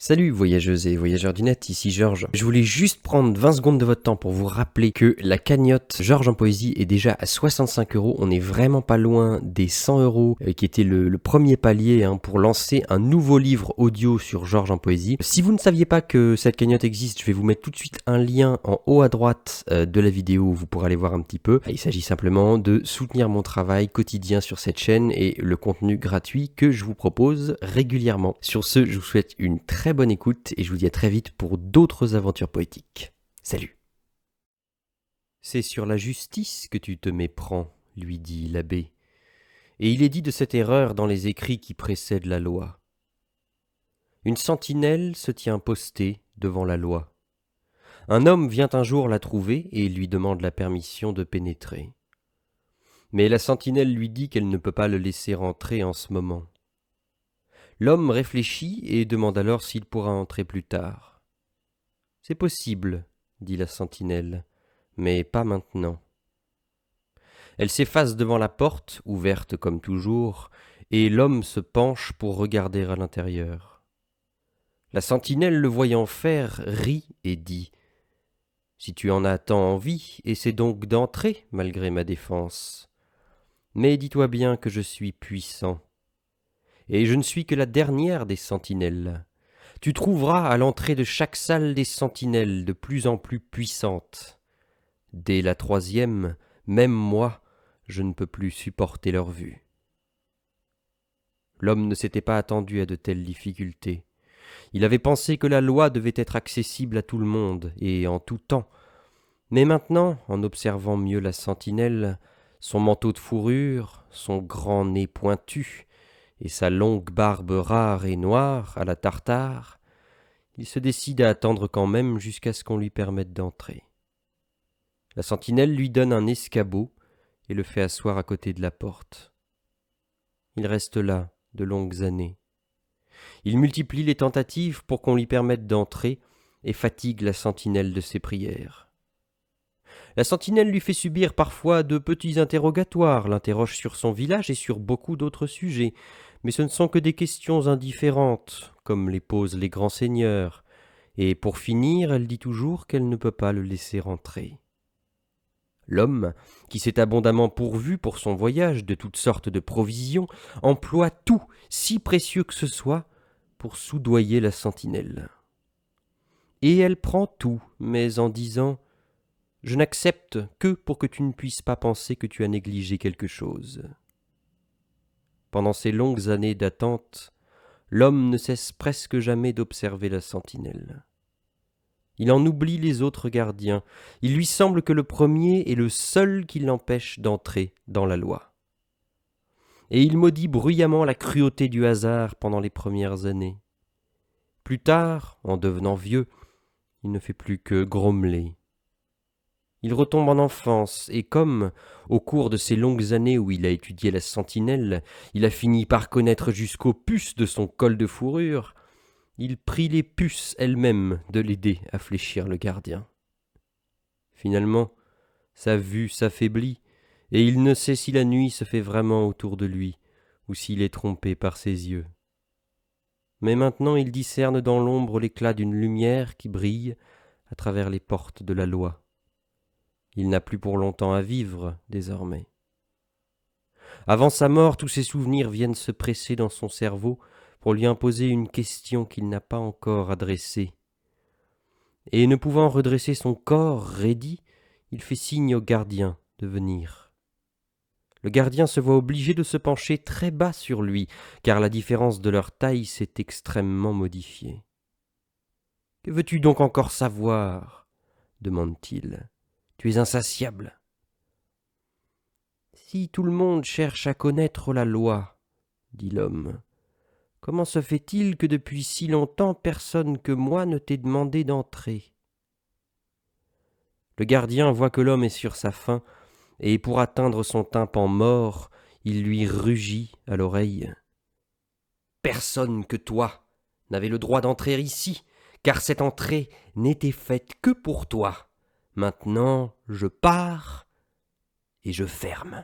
Salut voyageuses et voyageurs du net, ici Georges. Je voulais juste prendre 20 secondes de votre temps pour vous rappeler que la cagnotte Georges en poésie est déjà à 65€. On n'est vraiment pas loin des 100€ qui était le premier palier pour lancer un nouveau livre audio sur Georges en poésie. Si vous ne saviez pas que cette cagnotte existe, je vais vous mettre tout de suite un lien en haut à droite de la vidéo où vous pourrez aller voir un petit peu. Il s'agit simplement de soutenir mon travail quotidien sur cette chaîne et le contenu gratuit que je vous propose régulièrement. Sur ce, je vous souhaite une très bonne écoute et je vous dis à très vite pour d'autres aventures poétiques. Salut. C'est sur la justice que tu te méprends, lui dit l'abbé, et il est dit de cette erreur dans les écrits qui précèdent la loi. Une sentinelle se tient postée devant la loi. Un homme vient un jour la trouver et lui demande la permission de pénétrer. Mais la sentinelle lui dit qu'elle ne peut pas le laisser entrer en ce moment. L'homme réfléchit et demande alors s'il pourra entrer plus tard. « C'est possible, » dit la sentinelle, « mais pas maintenant. » Elle s'efface devant la porte, ouverte comme toujours, et l'homme se penche pour regarder à l'intérieur. La sentinelle, le voyant faire, rit et dit « Si tu en as tant envie, essaie donc d'entrer, malgré ma défense. Mais dis-toi bien que je suis puissant. Et je ne suis que la dernière des sentinelles. Tu trouveras à l'entrée de chaque salle des sentinelles de plus en plus puissantes. Dès la troisième, même moi, je ne peux plus supporter leur vue. » L'homme ne s'était pas attendu à de telles difficultés. Il avait pensé que la loi devait être accessible à tout le monde et en tout temps. Mais maintenant, en observant mieux la sentinelle, son manteau de fourrure, son grand nez pointu, et sa longue barbe rare et noire à la tartare, il se décide à attendre quand même jusqu'à ce qu'on lui permette d'entrer. La sentinelle lui donne un escabeau et le fait asseoir à côté de la porte. Il reste là de longues années. Il multiplie les tentatives pour qu'on lui permette d'entrer et fatigue la sentinelle de ses prières. La sentinelle lui fait subir parfois de petits interrogatoires, l'interroge sur son village et sur beaucoup d'autres sujets, mais ce ne sont que des questions indifférentes, comme les posent les grands seigneurs, et pour finir, elle dit toujours qu'elle ne peut pas le laisser entrer. L'homme, qui s'est abondamment pourvu pour son voyage de toutes sortes de provisions, emploie tout, si précieux que ce soit, pour soudoyer la sentinelle. Et elle prend tout, mais en disant « Je n'accepte que pour que tu ne puisses pas penser que tu as négligé quelque chose. » Pendant ces longues années d'attente, l'homme ne cesse presque jamais d'observer la sentinelle. Il en oublie les autres gardiens. Il lui semble que le premier est le seul qui l'empêche d'entrer dans la loi. Et il maudit bruyamment la cruauté du hasard pendant les premières années. Plus tard, en devenant vieux, il ne fait plus que grommeler. Il retombe en enfance, et comme, au cours de ces longues années où il a étudié la sentinelle, il a fini par connaître jusqu'aux puces de son col de fourrure, il prie les puces elles-mêmes de l'aider à fléchir le gardien. Finalement, sa vue s'affaiblit, et il ne sait si la nuit se fait vraiment autour de lui, ou s'il est trompé par ses yeux. Mais maintenant il discerne dans l'ombre l'éclat d'une lumière qui brille à travers les portes de la loi. Il n'a plus pour longtemps à vivre, désormais. Avant sa mort, tous ses souvenirs viennent se presser dans son cerveau pour lui imposer une question qu'il n'a pas encore adressée. Et ne pouvant redresser son corps raidi, il fait signe au gardien de venir. Le gardien se voit obligé de se pencher très bas sur lui, car la différence de leur taille s'est extrêmement modifiée. « Que veux-tu donc encore savoir ?» demande-t-il. « Tu es insatiable. » « Si tout le monde cherche à connaître la loi, dit l'homme, comment se fait-il que depuis si longtemps personne que moi ne t'ait demandé d'entrer ?» Le gardien voit que l'homme est sur sa faim, et pour atteindre son tympan mort, il lui rugit à l'oreille. « Personne que toi n'avait le droit d'entrer ici, car cette entrée n'était faite que pour toi. Maintenant, je pars et je ferme. »